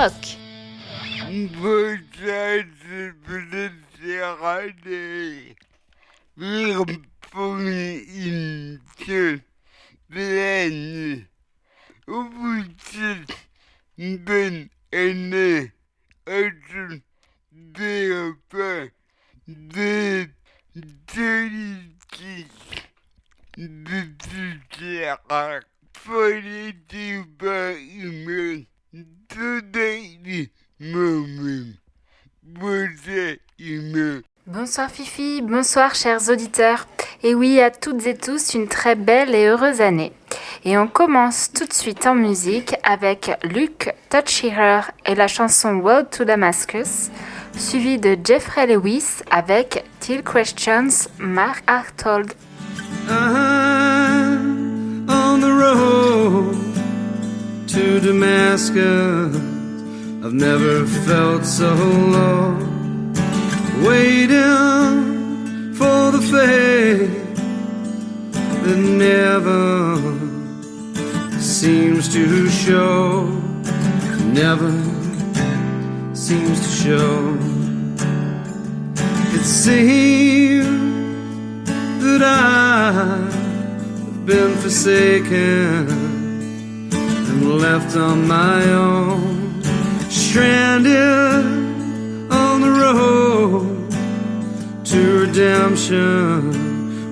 rock. Bonsoir Fifi, bonsoir chers auditeurs. Et oui, à toutes et tous, une très belle et heureuse année. Et on commence tout de suite en musique avec Luke Touchyher et la chanson Road to Damascus, suivi de Jeffrey Lewis avec Till Questions Mark Artold. I'm on the road to Damascus. I've never felt so low, waiting for the faith that never seems to show, never seems to show. It seems that I've been forsaken and left on my own, stranded on the road to redemption,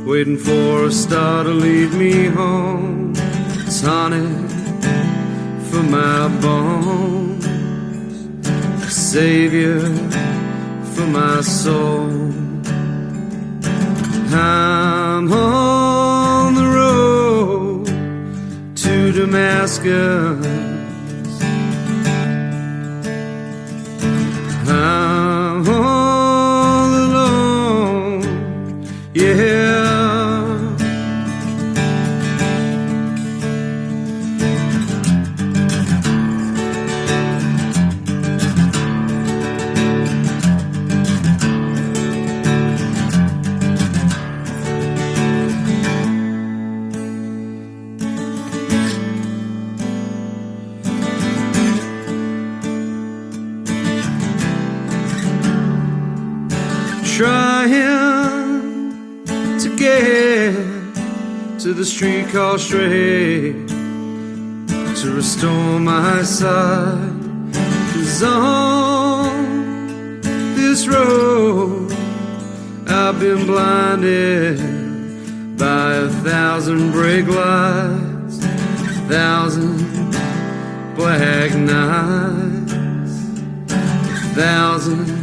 waiting for a star to lead me home. Tonic for my bones, a savior for my soul. I'm on the road to Damascus. I'm all alone, yeah. Trying to get to the streetcar straight to restore my sight. 'Cause on this road I've been blinded by 1,000 brake lights, 1,000 black nights, 1,000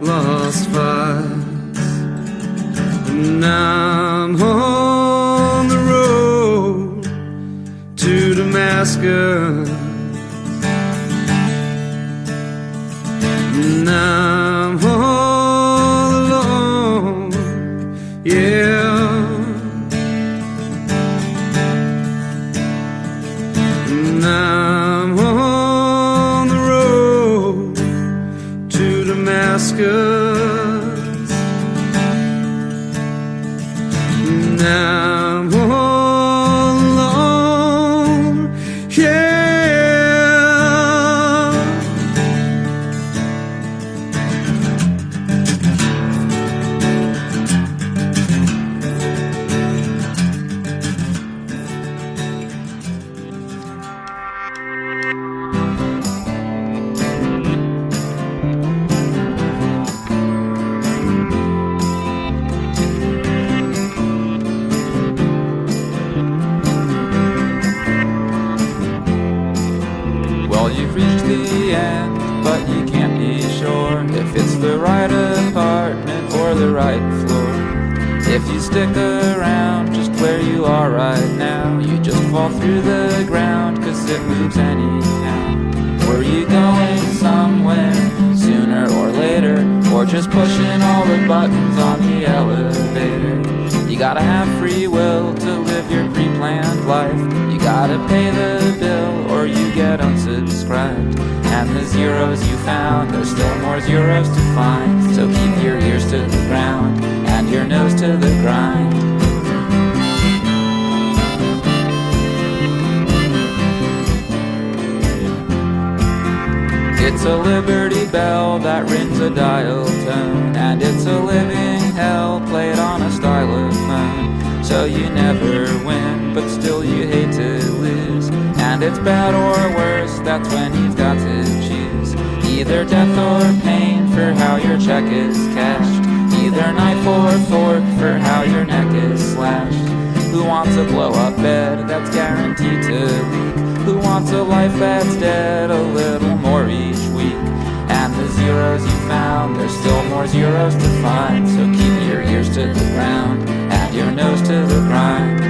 lost fights. And I'm on the road to Damascus. And I'm all alone, yeah. And I'm on the road to Damascus. And I'm all alone, yeah. Well, you've reached the end, but you can't be sure if it's the right apartment or the right floor. If you stick around just where you are right now, you just fall through the ground, 'cause it moves anyhow. Were you going somewhere sooner or later, or just pushing all the buttons on the elevator? You gotta have free will to live your pre-planned life. You gotta pay the bill or you get unsubscribed. And the zeros you found, there's still more zeros to find. So keep your ears to the ground and your nose to the grind. bell that rings a dial tone, and it's a living hell played on a stylophone. So you never win, but still you hate to lose. And it's bad or worse, that's when you've got to choose. Either death or pain for how your check is cashed. Either knife or fork for how your neck is slashed. Who wants a blow-up bed that's guaranteed to leak? Who wants a life that's dead a little more each week? And the zeros you found, there's still more zeros to find. So keep your ears to the ground and your nose to the grind.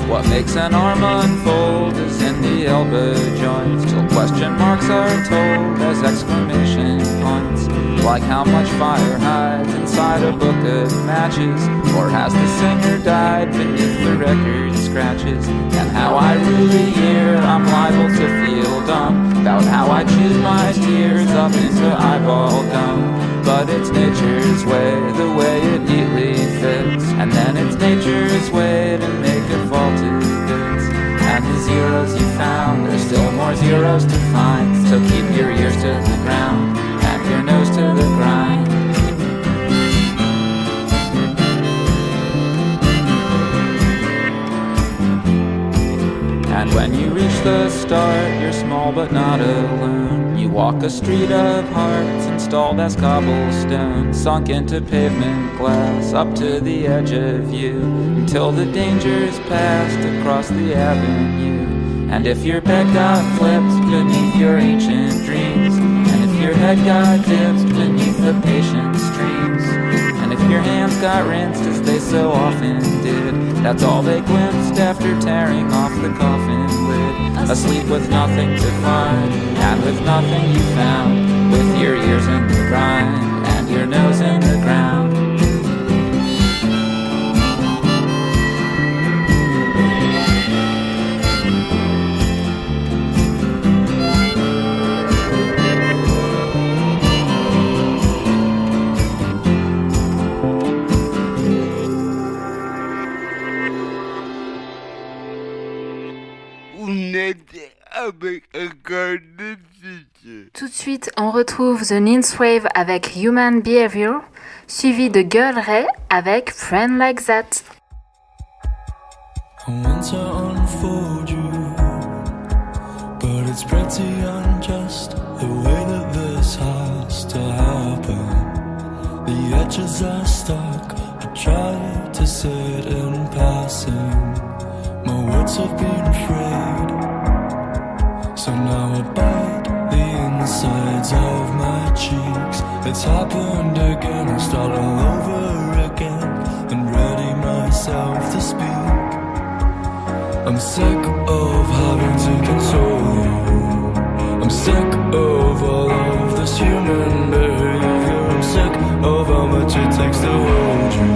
What makes an arm unfold is in the elbow joints, till question marks are told as exclamation points. Like how much fire hides inside a book of matches, or has the singer died beneath the record scratches? And how I rue the year, I'm liable to feel dumb about how I choose my tears up into eyeball gum. But it's nature's way, the way it neatly fits, and then it's nature's way to make it fall to bits. And the zeros you found, there's still more zeros to find. So keep your ears to the ground and your nose to the grind. And when you reach the start, you're small but not alone. You walk a street of hearts installed as cobblestone, sunk into pavement glass, up to the edge of you, until the danger's passed across the avenue. And if your bed got flipped beneath your ancient dreams, and if your head got dipped beneath the patient streams, and if your hands got rinsed as they so often did, that's all they glimpsed after tearing off the coffin lid. Asleep with nothing to find, and with nothing you found, with your ears in the grind and your nose in the ground. Tout de suite, on retrouve The Ninswave avec Human Behavior, suivi de Girl Ray avec Friend Like That. I want to unfold you, but it's pretty unjust the way that this has to happen. The edges are stuck, I try to say it in passing. My words have been frayed, so now I bite the insides of my cheeks. It's happened again, I start all over again and ready myself to speak. I'm sick of having to console you. I'm sick of all of this human behavior. I'm sick of how much it takes to hold you.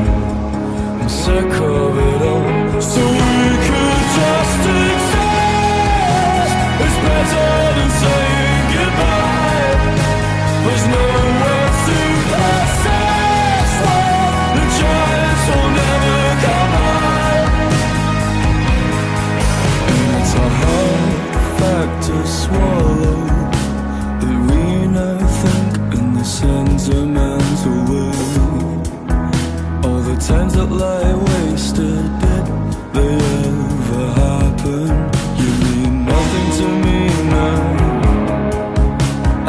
I'm sick of it all. So we could just exist. It's better than saying goodbye. There's no words to process what the chance will never come by. And it's a hard fact to swallow that we now think in the sentimental way. All the times that lie wasted, did they ever happen? You mean nothing to me now,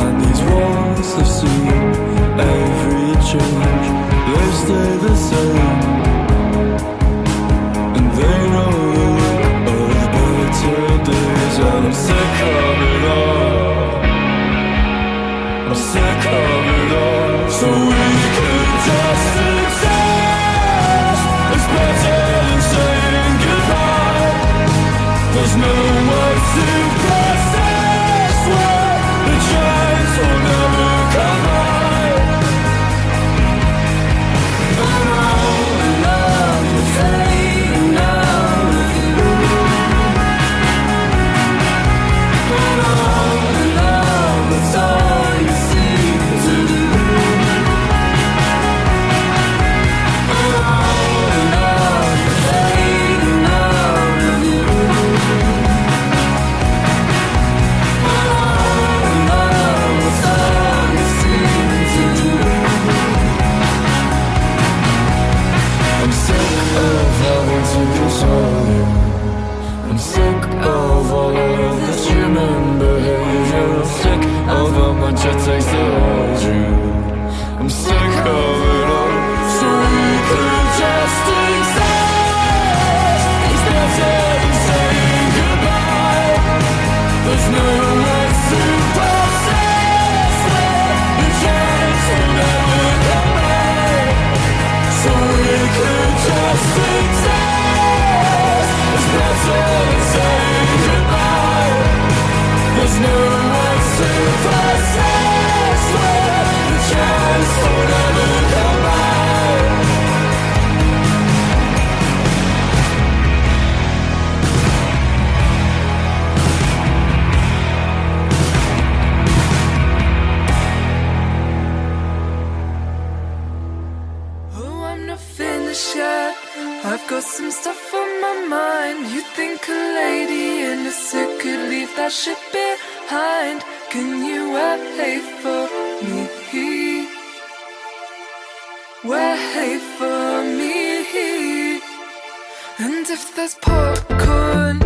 and these walls have seen every change. They stay the same, and they know the look of better days. And I'm sick of it all, I'm sick of it all. So we could just exist. It's better than saying goodbye. There's no words to process what the chance will never come by. I'm all in love with fading out of you. I'm all in love with all you seem to do. I'm all in love with fading out of you. of all of this. Remember you're sick of how much it takes to hold you. I'm sick of it all. So we could just exist instead of saying goodbye. There's no words to process the chance will never come back. So we could just exist instead of saying goodbye. There's no words to process the chance will never come back. Oh, I'm not finished yet. I've got some stuff on my mind. You think a lady in a suit could leave that shit behind? Can you wait for me? Wait for me. And if there's popcorn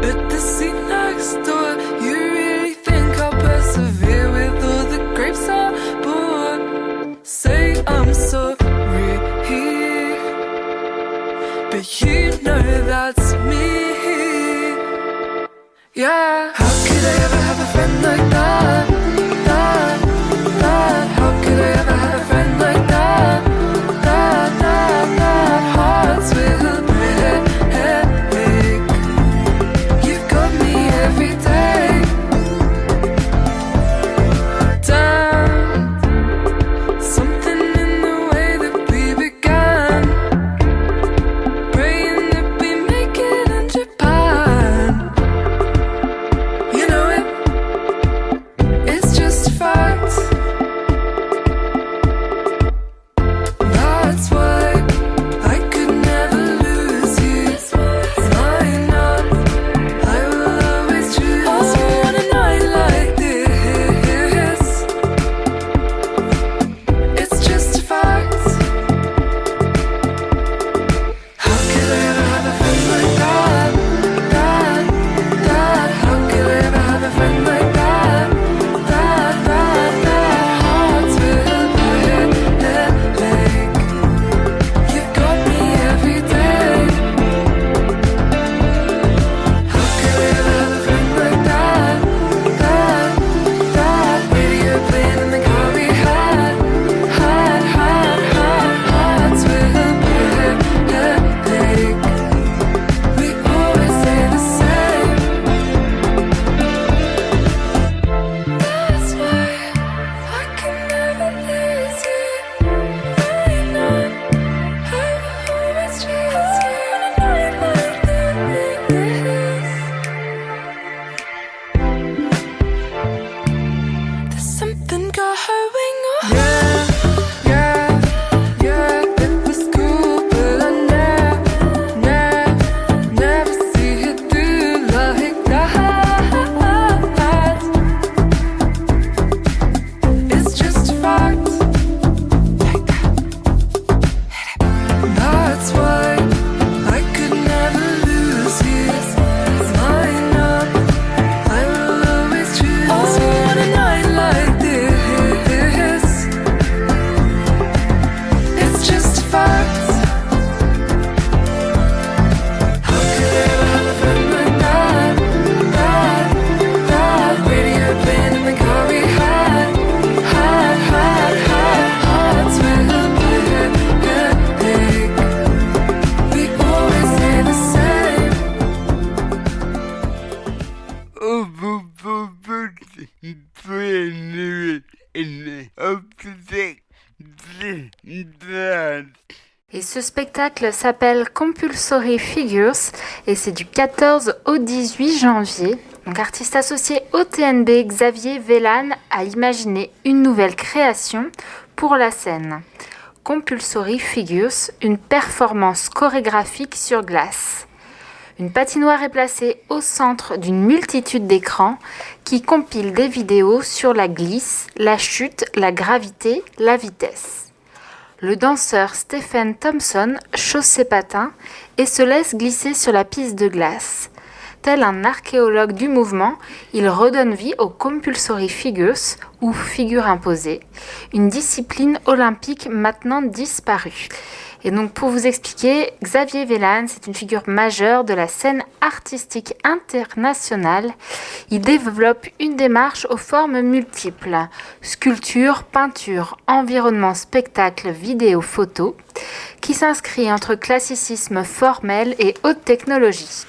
at the seat next door, you really think I'll persevere with all the grapes I bought? Say I'm sorry, but you know that's me. Yeah. How could I ever have a friend like that? How could I ever have a friend like that? Hearts will break. You've got me every day. Damn, something in the way that we began. Praying that we make it in Japan. You know it, it's just a fact. That's why I could never lose you. Line up, I will always choose you. On a night like this, it's just a fact. How could I ever have a friend like that? How could I ever have a friend like that? Hearts will break. You've got me every day. How could I ever have a friend like that? Radio playing in the car we had. Hearts will break. We always say the same. That's why I can never lose you. I know I will always choose you on a night like this. There's something going on. Yeah, it was cool, but I never see it through like that. It's just a fact. That's why I could never lose you. Line up, I will always choose you on a night like this. It's just a fact. How could I ever have a friend like that? Radio playing in the car we had. Hearts will break. We always say the same. Et ce spectacle s'appelle Compulsory Figures et c'est du 14 au 18 janvier. Donc artiste associé au TNB, Xavier Vellan a imaginé une nouvelle création pour la scène. Compulsory Figures, une performance chorégraphique sur glace. Une patinoire est placée au centre d'une multitude d'écrans qui compilent des vidéos sur la glisse, la chute, la gravité, la vitesse. Le danseur Stephen Thompson chausse ses patins et se laisse glisser sur la piste de glace. Tel un archéologue du mouvement, il redonne vie aux compulsory figures, ou figures imposées, une discipline olympique maintenant disparue. Et donc pour vous expliquer, Xavier Velan, c'est une figure majeure de la scène artistique internationale. Il développe une démarche aux formes multiples, sculpture, peinture, environnement, spectacle, vidéo, photo, qui s'inscrit entre classicisme formel et haute technologie.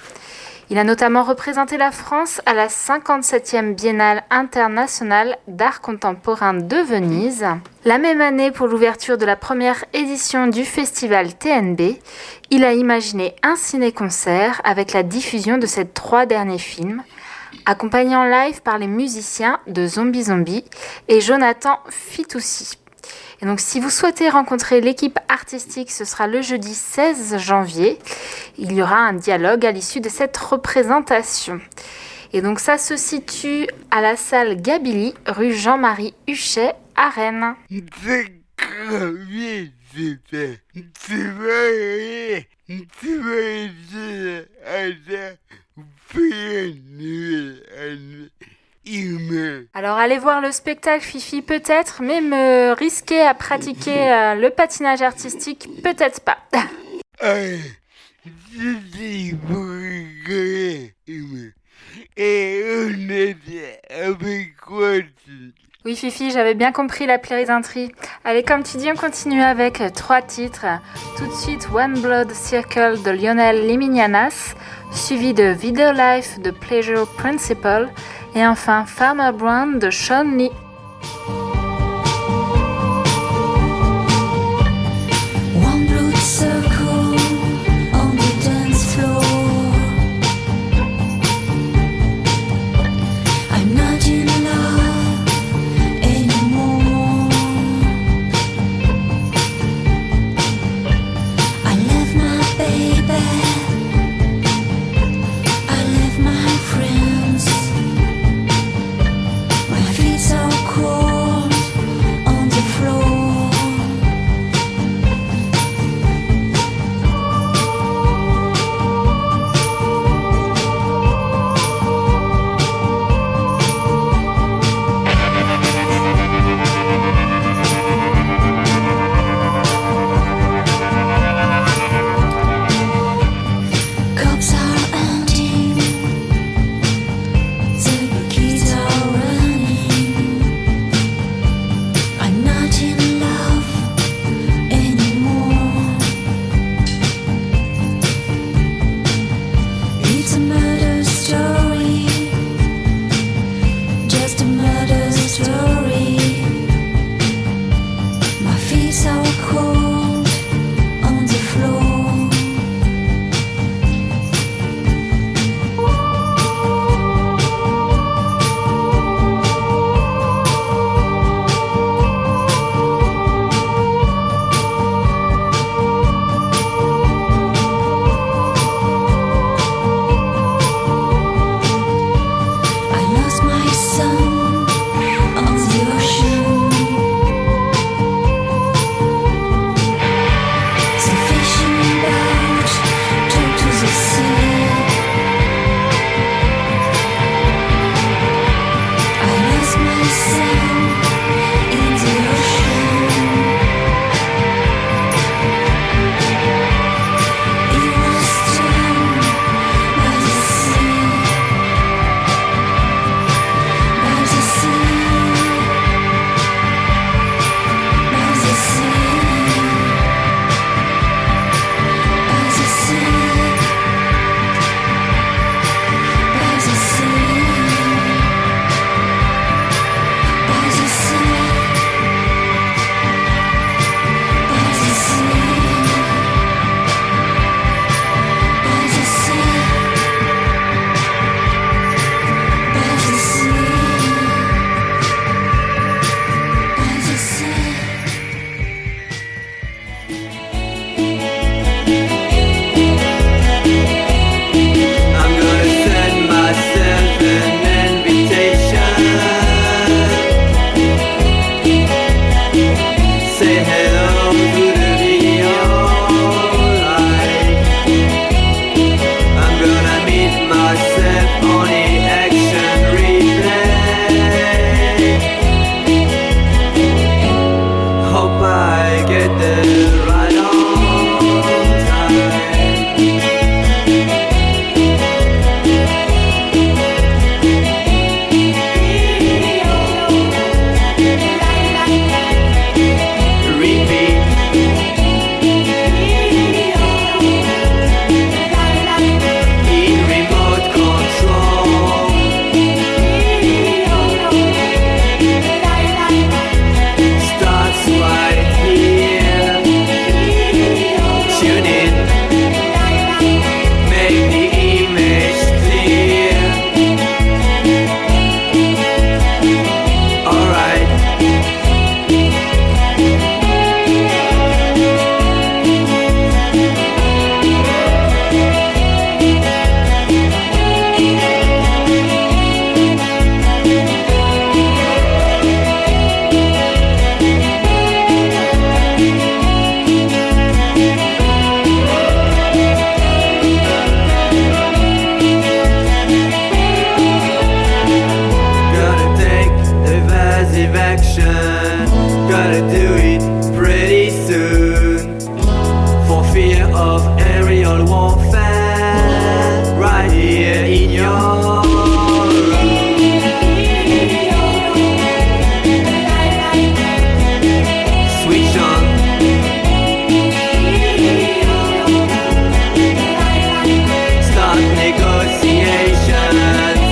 Il a notamment représenté la France à la 57e Biennale internationale d'art contemporain de Venise. La même année, pour l'ouverture de la première édition du festival TNB, il a imaginé un ciné-concert avec la diffusion de ses 3 derniers films, accompagné en live par les musiciens de Zombie Zombie et Jonathan Fitoussi. Et donc, si vous souhaitez rencontrer l'équipe artistique, ce sera le jeudi 16 janvier. Il y aura un dialogue à l'issue de cette représentation. Et donc, ça se situe à la salle Gabilly, rue Jean-Marie Huchet, à Rennes. Alors allez voir le spectacle Fifi peut-être, mais me risquer à pratiquer le patinage artistique peut-être pas. Oui Fifi, j'avais bien compris la plaisanterie. Allez, comme tu dis, on continue avec 3 titres. Tout de suite One Blood Circle de Lionel Liminianas, suivi de Video Life de Pleasure Principle, et enfin Farmer Brown de Sean Lee. One blood circle on the dance floor. I'm not in love anymore. I left my baby, I left my friends. My feet so action. Gotta do it pretty soon, for fear of aerial warfare, right here in your room. Switch on. Start negotiations.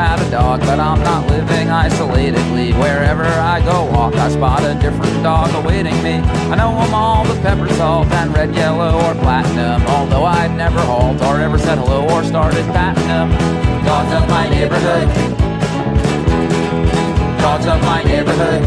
had a dog, but I'm not living isolatedly. Wherever I go walk, I spot a different dog awaiting me. I know them all, the pepper salt and red, yellow, or platinum, although I'd never halt or ever said hello or started patting them. Dogs of my neighborhood, dogs of my neighborhood.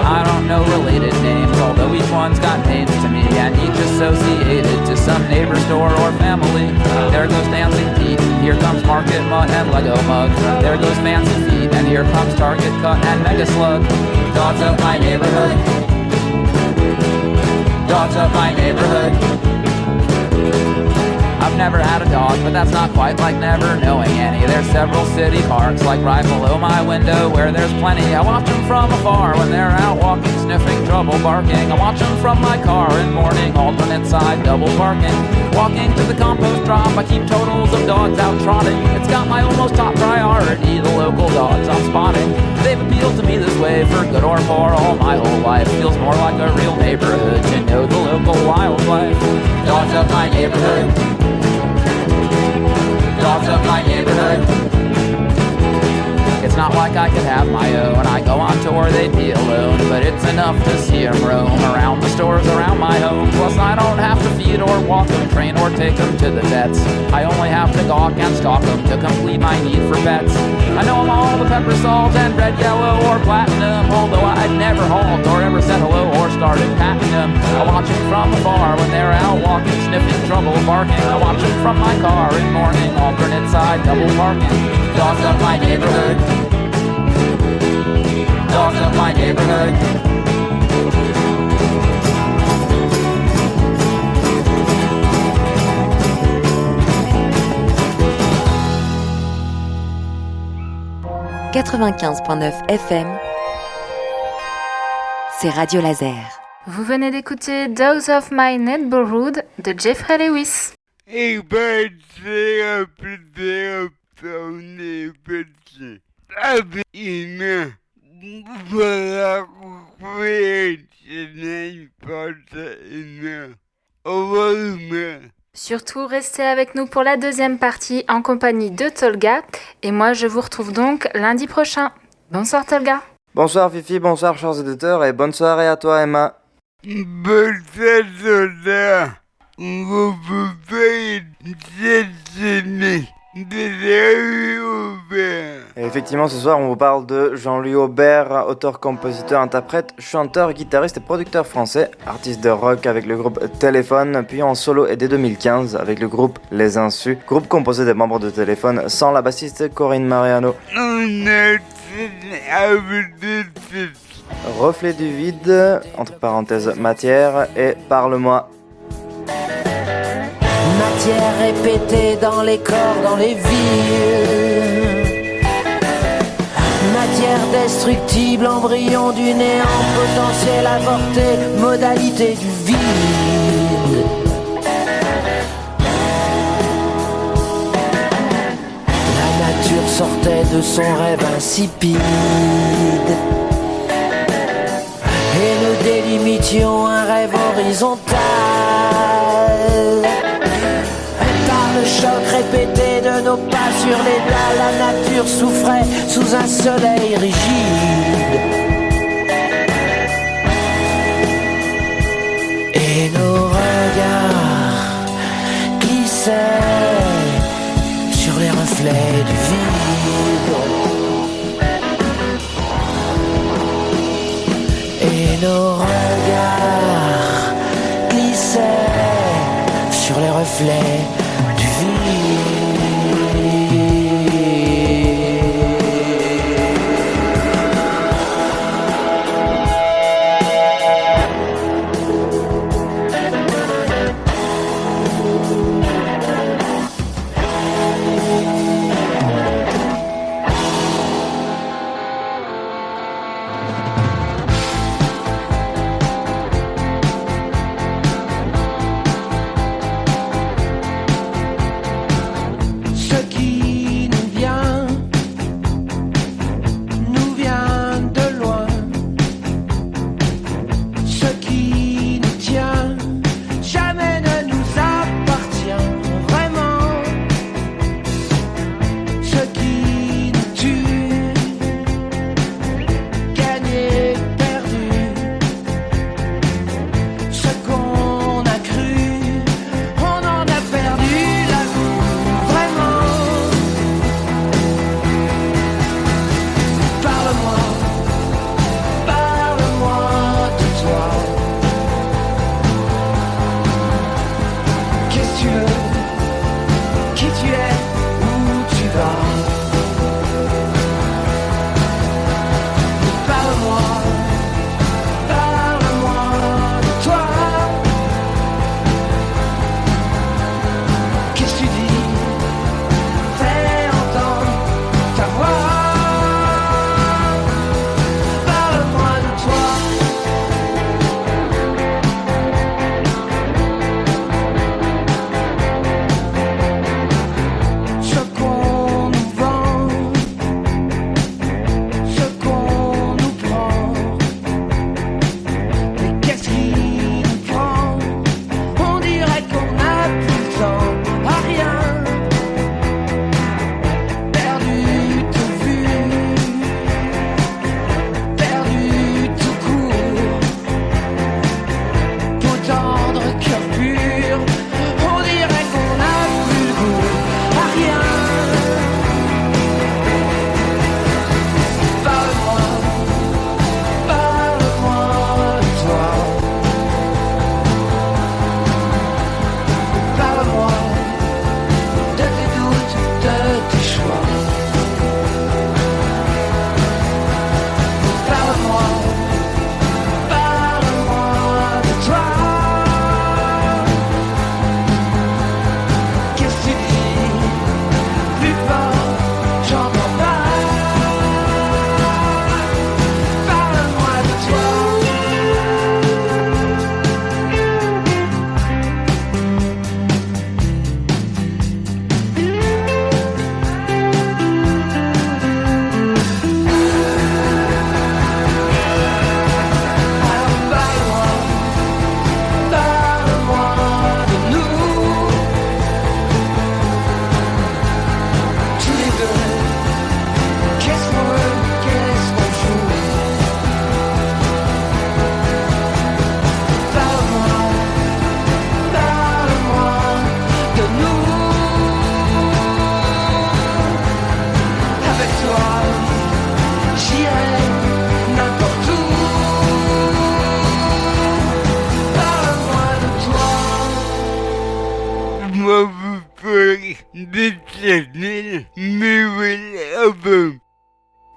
I don't know related names, although each one's got names to me, and each associated to some neighbor, store, or family. There goes Dancing Pete, here comes Market Mutt and Lego Mug. There goes Fancy Feet, and here comes Target Cut and Mega Slug. Dogs of my neighborhood, dogs of my neighborhood. I've never had a dog, but that's not quite like never knowing any. There's several city parks, like right below my window, where there's plenty. I watch them from afar when they're out walking, sniffing, trouble barking. I watch them from my car in morning, alternate side, double parking. Walking to the compost drop, I keep totals of dogs out trotting. It's got my almost top priority, the local dogs I'm spotting. They've appealed to me this way, for good or poor, all my whole life. Feels more like a real neighborhood to know the local wildlife. Dogs of my neighborhood, dogs of my neighborhood. It's not like I could have my own. I go on tour, they'd be alone, but it's enough to see them roam around the stores around my home. Plus I don't have to feed or walk them, train or take them to the vets. I only have to gawk and stalk them to complete my need for pets. I know them all, the pepper salt and red, yellow, or platinum, although I'd never halt or ever said hello or started patting them. I watch them from afar when they're out walking, sniffing, trouble barking. I watch them from my car in morning, alternate side, double parking. Dogs of my neighborhood, dogs of my neighborhood. « 95.9 FM » c'est Radio Laser. Vous venez d'écouter Dogs of My Neighborhood de Jeffrey Lewis. Et ben, c'est un plaisir pour les petits. Avec une voilà, vous pouvez enchaîner pendant une heure. Au revoir. Surtout, restez avec nous pour la deuxième partie en compagnie de Tolga. Et moi, je vous retrouve donc lundi prochain. Bonsoir Tolga. Bonsoir Fifi, bonsoir chers auditeurs et bonne soirée à toi Emma. Bonsoir Soda. Vous pouvez enchaîner de Aubert. Et effectivement, ce soir, on vous parle de Jean-Louis Aubert, auteur, compositeur, interprète, chanteur, guitariste et producteur français, artiste de rock avec le groupe Téléphone, puis en solo et dès 2015 avec le groupe Les Insus, groupe composé des membres de Téléphone sans la bassiste Corinne Mariano. Reflet du vide, entre parenthèses matière, et Parle-moi. Matière répétée dans les corps, dans les villes. Matière destructible, embryon du néant, potentiel avorté, modalité du vide. La nature sortait de son rêve insipide et nous délimitions un rêve horizontal. Le choc répété de nos pas sur les dalles, la nature souffrait sous un soleil rigide. Et nos regards glissaient sur les reflets du vide. Et nos regards glissaient sur les reflets du vide.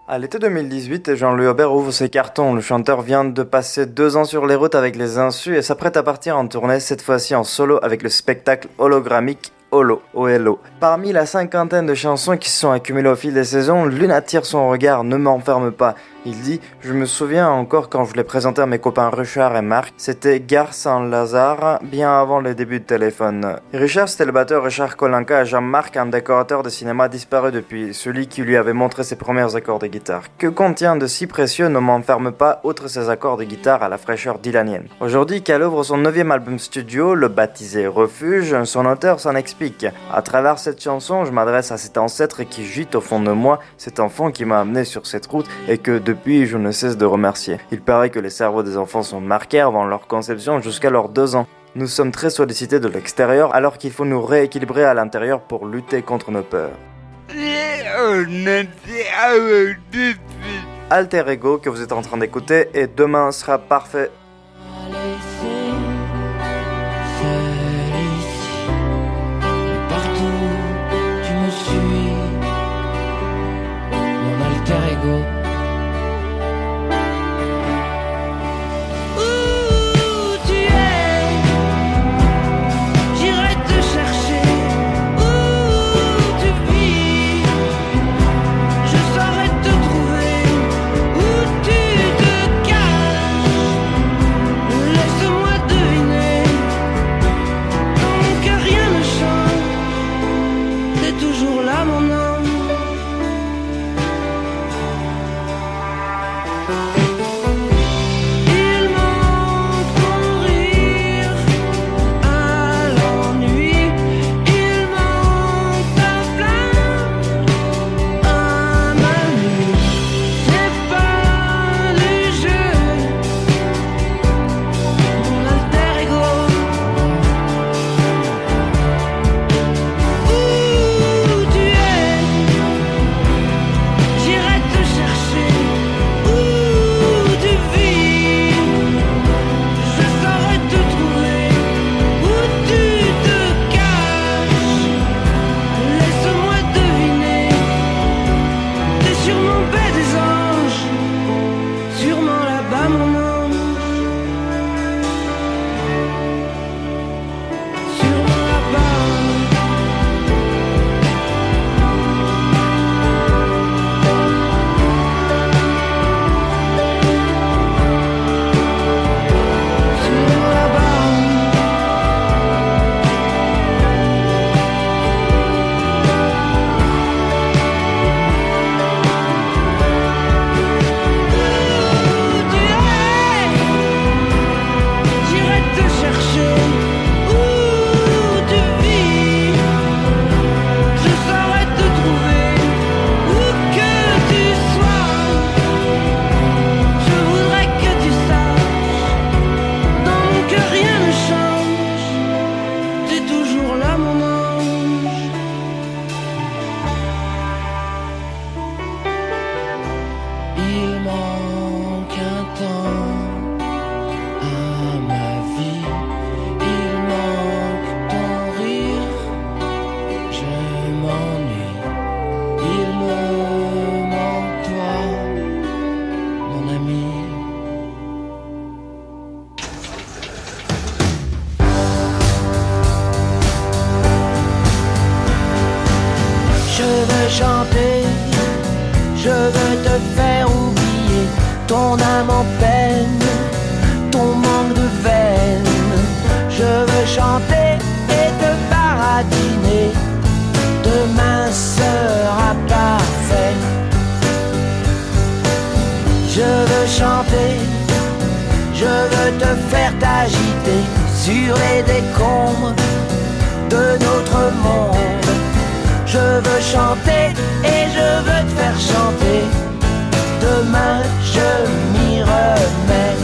À l'été 2018, Jean-Louis Aubert ouvre ses cartons. Le chanteur vient de passer 2 ans sur les routes avec les Insus et s'apprête à partir en tournée, cette fois-ci en solo avec le spectacle hologrammique Holo, OLO. Parmi la cinquantaine de chansons qui se sont accumulées au fil des saisons, l'une attire son regard, Ne m'enferme pas. Il dit « Je me souviens encore quand je l'ai présenté à mes copains Richard et Marc, c'était Gare Saint-Lazare, bien avant les débuts de Téléphone. » Richard, c'était le batteur Richard Kolinka et Jean-Marc, un décorateur de cinéma disparu depuis, celui qui lui avait montré ses premiers accords de guitare. Que contient de si précieux Ne m'enferme pas, outre ses accords de guitare à la fraîcheur dylanienne. Aujourd'hui, qu'elle ouvre son 9e album studio, le baptisé Refuge, son auteur s'en explique. À travers cette chanson, je m'adresse à cet ancêtre qui gîte au fond de moi, cet enfant qui m'a amené sur cette route et que depuis je ne cesse de remercier. Il paraît que les cerveaux des enfants sont marqués avant leur conception jusqu'à leurs 2 ans. Nous sommes très sollicités de l'extérieur alors qu'il faut nous rééquilibrer à l'intérieur pour lutter contre nos peurs. Alter Ego que vous êtes en train d'écouter et Demain sera parfait. chanter, je veux te faire oublier ton âme en peine, ton manque de veine. Je veux chanter et te baratiner, demain sera parfait. Je veux chanter, je veux te faire t'agiter sur les décombres de notre monde. Je veux chanter et je veux te faire chanter, demain je m'y remets.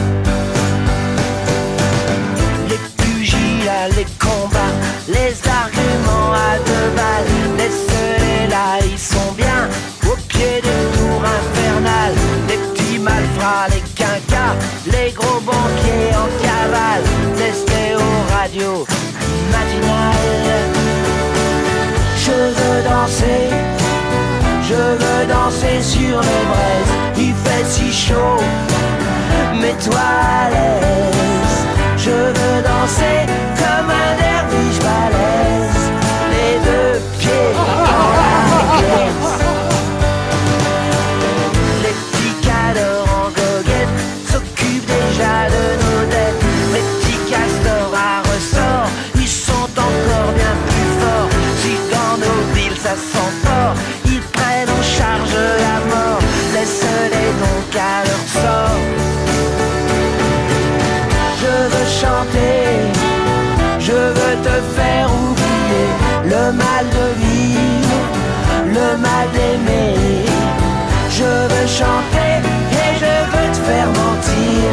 Les pugilats, les combats, les arguments à deux balles, laisse-les là, ils sont bien au pied des tours infernales. Les petits malfrats, les quinquas, les gros banquiers en cavale, laisse-les aux radios matinales. Je veux danser, je Je veux danser sur les braises, il fait si chaud, mets-toi à l'aise. Je veux danser comme un derviche balèze, les deux pieds dans la glaise. Les petits cadors en goguette s'occupent déjà de nos dettes. Les petits castors à ressort, ils sont encore bien plus forts. Si dans nos villes ça sent fort, ils prennent en charge la mort. Laisse-les donc à leur sort. Je veux chanter, je veux te faire oublier le mal de vivre, le mal d'aimer. Je veux chanter et je veux te faire mentir.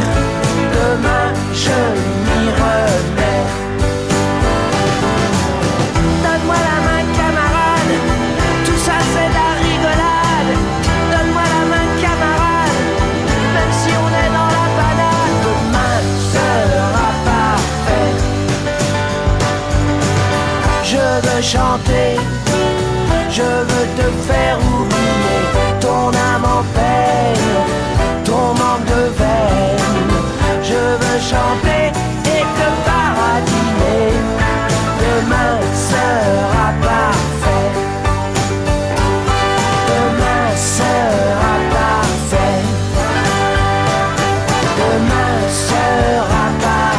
Demain je m'y remets. Donne-moi la main camarade, tout ça c'est de la rigolade. Donne-moi la main camarade, même si on est dans la balade. Demain sera parfait. Je veux chanter, je veux te faire oublier ton âme en peine, ton manque de veine. Je veux chanter et te baratiner. Demain sera parfait. Demain sera parfait. Demain sera parfait.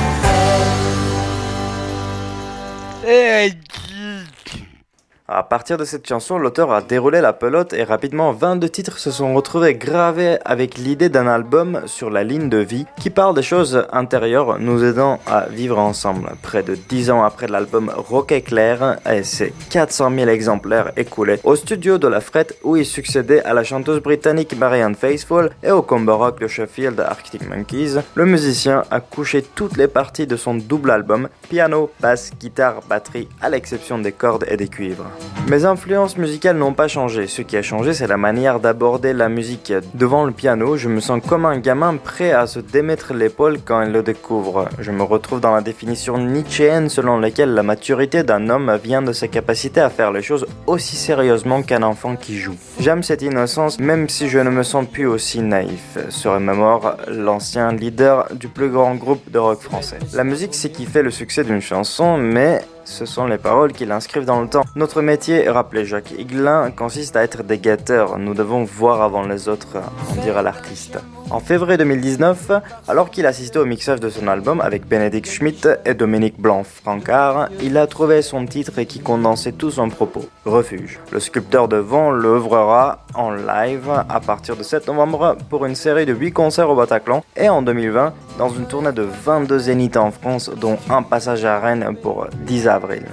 À partir de cette chanson, l'auteur a déroulé la pelote et rapidement 22 titres se sont retrouvés gravés avec l'idée d'un album sur la ligne de vie qui parle des choses intérieures nous aidant à vivre ensemble. Près de 10 ans après l'album Rock Éclair et ses 400 000 exemplaires écoulés au studio de La Frette où il succédait à la chanteuse britannique Marianne Faithfull et au combo rock de Sheffield Arctic Monkeys, le musicien a couché toutes les parties de son double album, piano, basse, guitare, batterie, à l'exception des cordes et des cuivres. Mes influences musicales n'ont pas changé, ce qui a changé c'est la manière d'aborder la musique. Devant le piano, je me sens comme un gamin prêt à se démettre l'épaule quand il le découvre. Je me retrouve dans la définition nietzschéenne selon laquelle la maturité d'un homme vient de sa capacité à faire les choses aussi sérieusement qu'un enfant qui joue. J'aime cette innocence même si je ne me sens plus aussi naïf, se remémore l'ancien leader du plus grand groupe de rock français. La musique c'est qui fait le succès d'une chanson, mais ce sont les paroles qui l'inscrivent dans le temps. Notre métier, rappelait Jacques Higelin, consiste à être des guetteurs. Nous devons voir avant les autres, en dira l'artiste. En février 2019, alors qu'il assistait au mixage de son album avec Bénédicte Schmitt et Dominique Blanc-Francard, il a trouvé son titre qui condensait tout son propos, Refuge. Le sculpteur de vent l'œuvrera en live à partir de 7 novembre pour une série de 8 concerts au Bataclan et en 2020 dans une tournée de 22 zéniths en France dont un passage à Rennes pour 10 avril.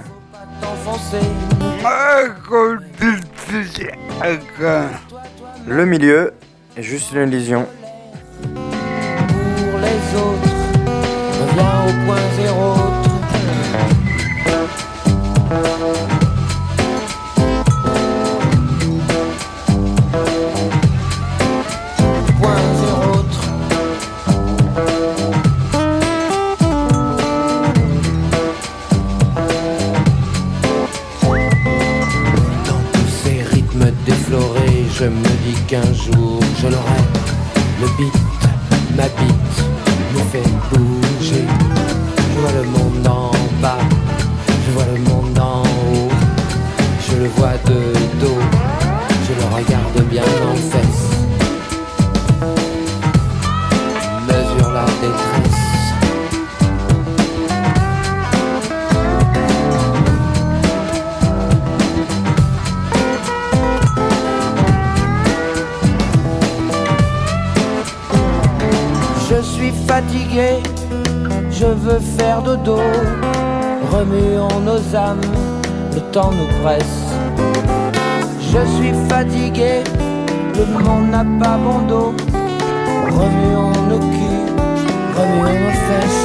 Le milieu est juste une illusion. Pour les autres, reviens au point zéro. Je me dis qu'un jour je l'aurai. Le beat, ma bite, me fait bouger. Je vois le monde en bas, je vois le monde en haut. Je le vois de dos, je le regarde bien en face. Mesure la détresse. Je suis fatigué, je veux faire dodo. Remuons nos âmes, le temps nous presse. Je suis fatigué, le monde n'a pas bon dos. Remuons nos culs, remuons nos fesses.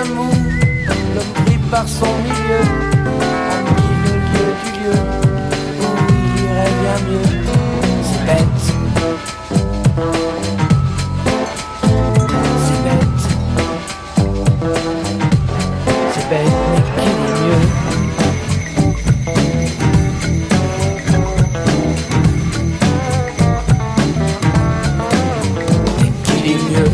devient mou, l'homme pris par son milieu, a mis le lieu du lieu où il irait bien mieux. C'est bête, c'est bête, c'est bête, mais qu'il est mieux.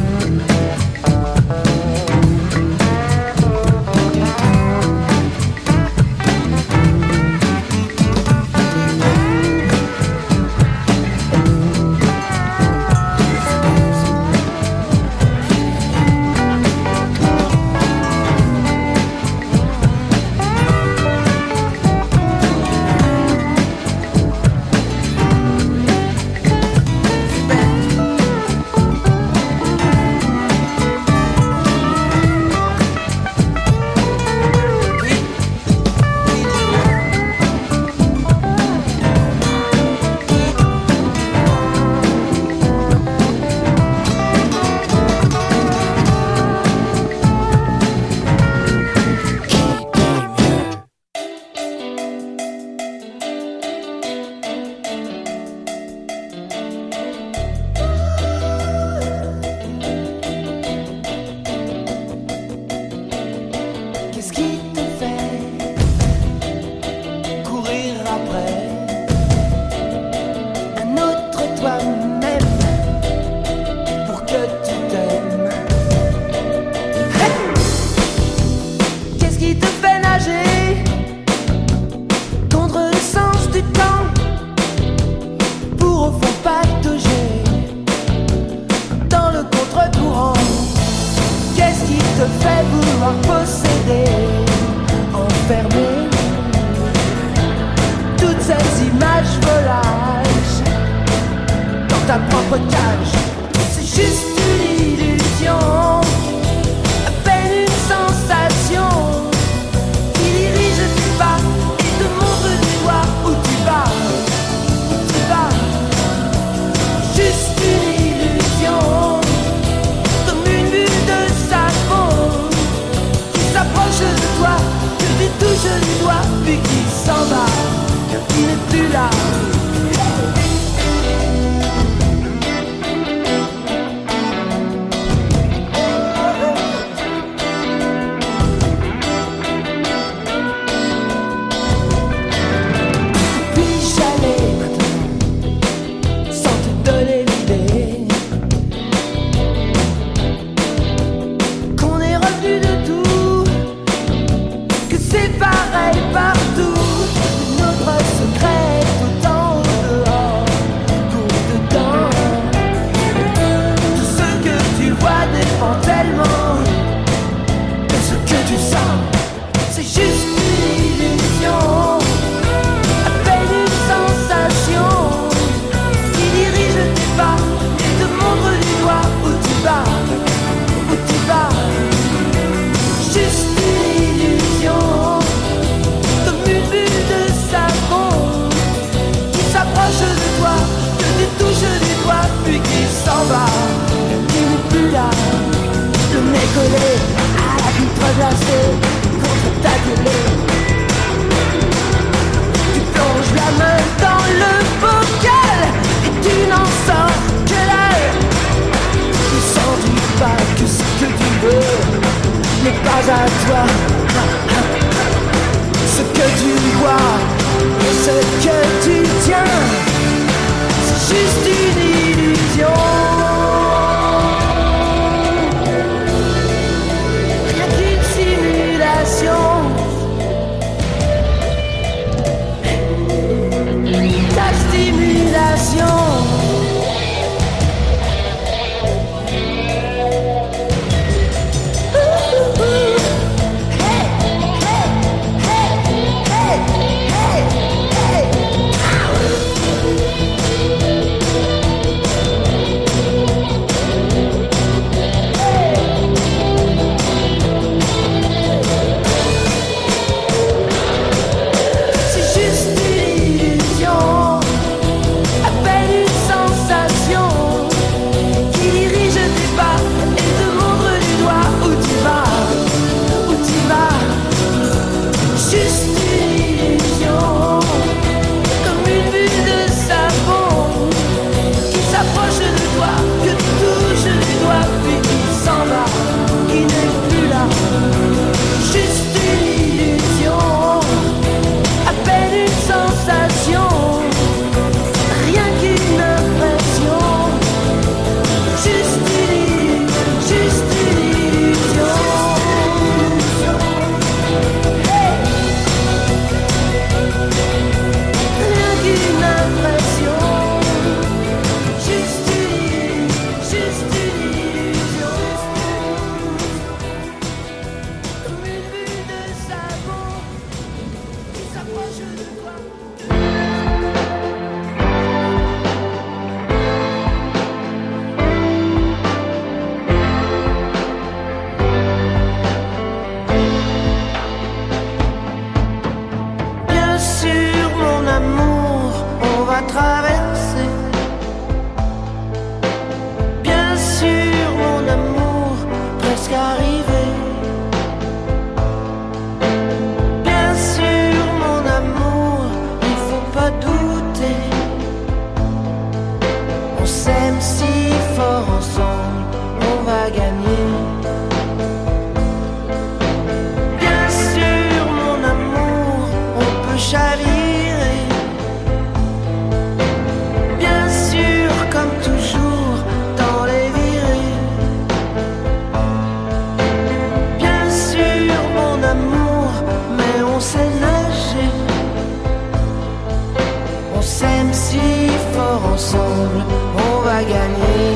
va gagner.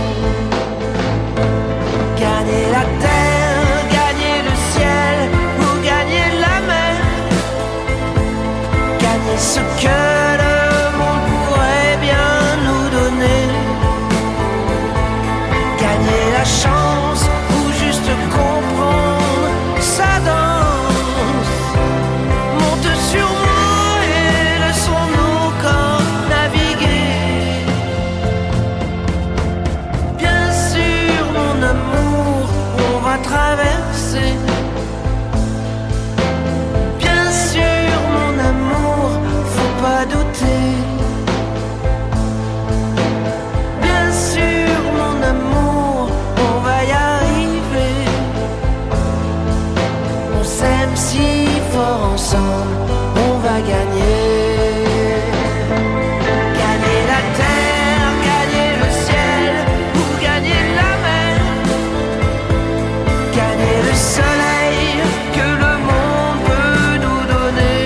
Gagner la terre, gagner le ciel ou gagner la mer. Gagner ce que le monde pourrait bien nous donner. Gagner la chance ou juste comprendre sa danse. Monte sur moi et laissons-nous corps naviguer. Bien sûr mon amour, on va traverser. Bien sûr mon amour, faut pas douter. Bien sûr mon amour, on va y arriver. On s'aime si fort ensemble, on va gagner. Gagner la terre, gagner le ciel ou gagner la mer. Gagner le soleil que le monde peut nous donner.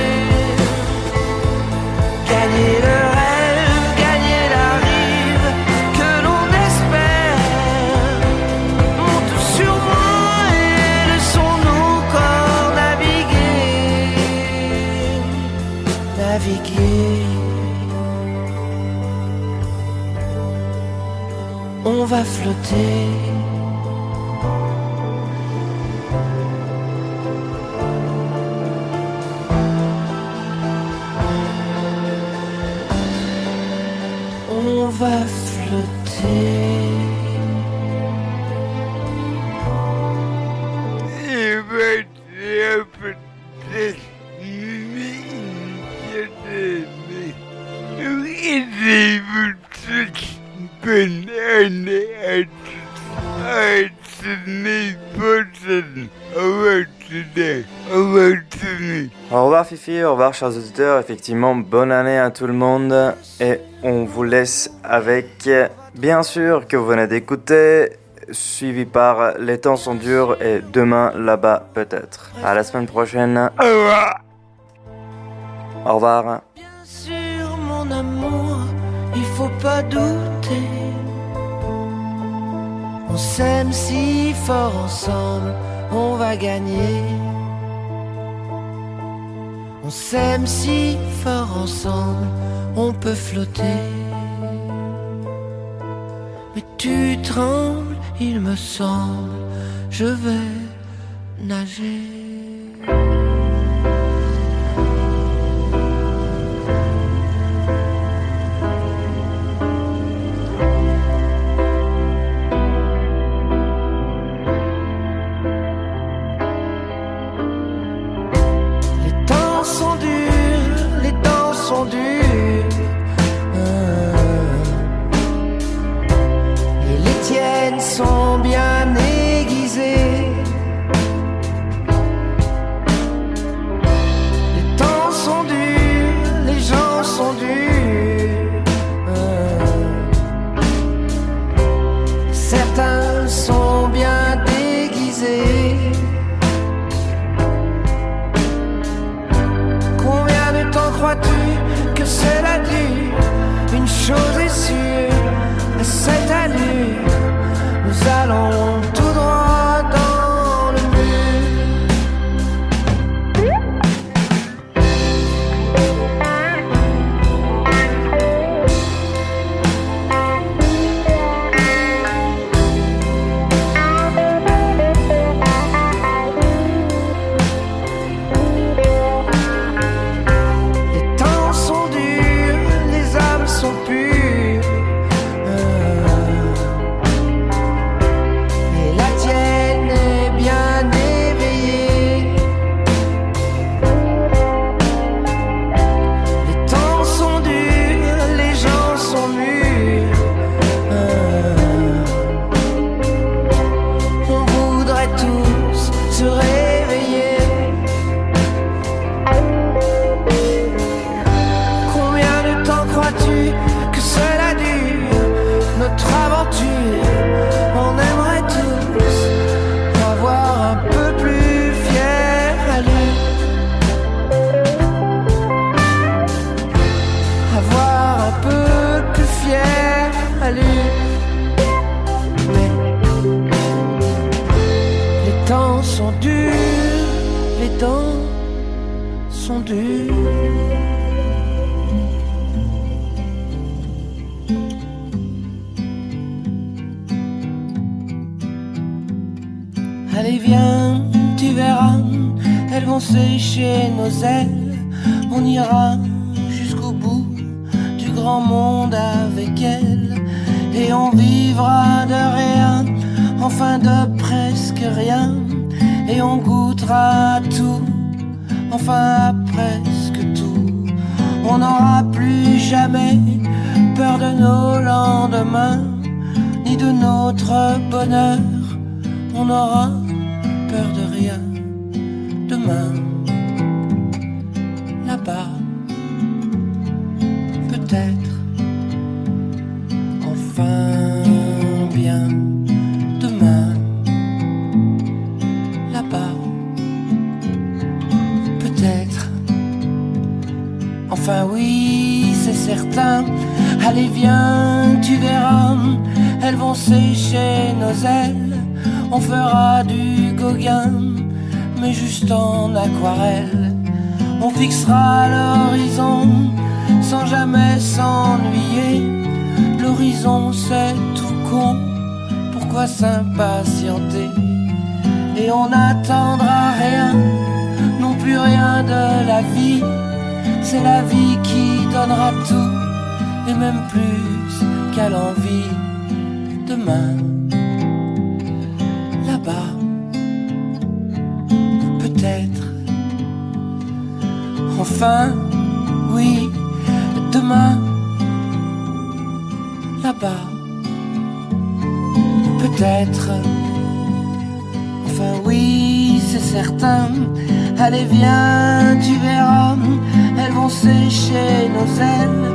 Gagner le rêve, gagner la rive que l'on espère. Monte sur moi et laissons-nous corps naviguer. Naviguer. On va flotter. On va flotter. Il va être peut-être bonne année à tous. À l'année prochaine. Au revoir. Au revoir Fifi, au revoir chers auditeurs, effectivement bonne année à tout le monde et on vous laisse avec bien sûr que vous venez d'écouter, suivi par Les temps sont durs et Demain là-bas peut-être. À la semaine prochaine. Au revoir. Au revoir. Bien sûr mon amour, il faut pas douter. On s'aime si fort ensemble, on va gagner. On s'aime si fort ensemble, on peut flotter. Mais tu trembles, il me semble, je vais nager. Et les tiennes sont bien aiguisées. Les temps sont durs, les gens sont durs. Certains sont bien déguisés. Combien de temps crois-tu que cela dure? Une chose est sûre, à cette allure, nous allons tout droit dans le Les temps sont durs, les âmes sont pures. sont dures. Allez viens, tu verras, elles vont sécher nos ailes. On ira jusqu'au bout du grand monde avec elles. Et on vivra de rien, enfin de presque rien. Et on goûtera tout, enfin à presque tout. On n'aura plus jamais peur de nos lendemains, ni de notre bonheur. On n'aura peur de rien demain. Là-bas, peut-être, enfin bien demain. Là-bas, peut-être, enfin oui, c'est certain. Allez viens, tu verras, elles vont sécher nos ailes. On fera du Gauguin, mais juste en aquarelle. On fixera l'horizon sans jamais s'ennuyer. L'horizon c'est tout con, pourquoi s'impatienter? Et on n'attendra rien, non plus rien de la vie. C'est la vie qui donnera tout, et même plus qu'à l'envie. Demain, là-bas, peut-être, enfin, oui, demain, là-bas, peut-être, enfin oui, c'est certain. Allez viens, tu verras, elles vont sécher nos ailes.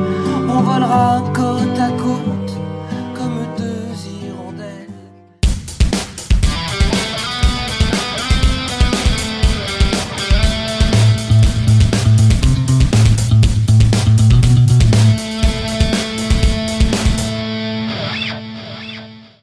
On volera côte à côte